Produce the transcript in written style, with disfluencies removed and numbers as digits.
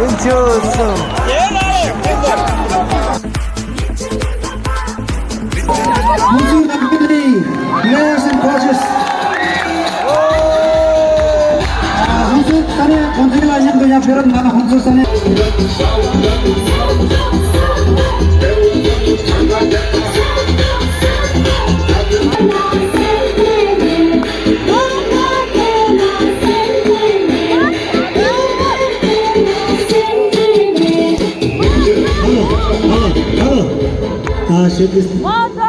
Uçuyorsun. Musuh dan putri, players and coaches. Khusus tadi kontrilah yang punya film mana khusus tadi. Shoot this.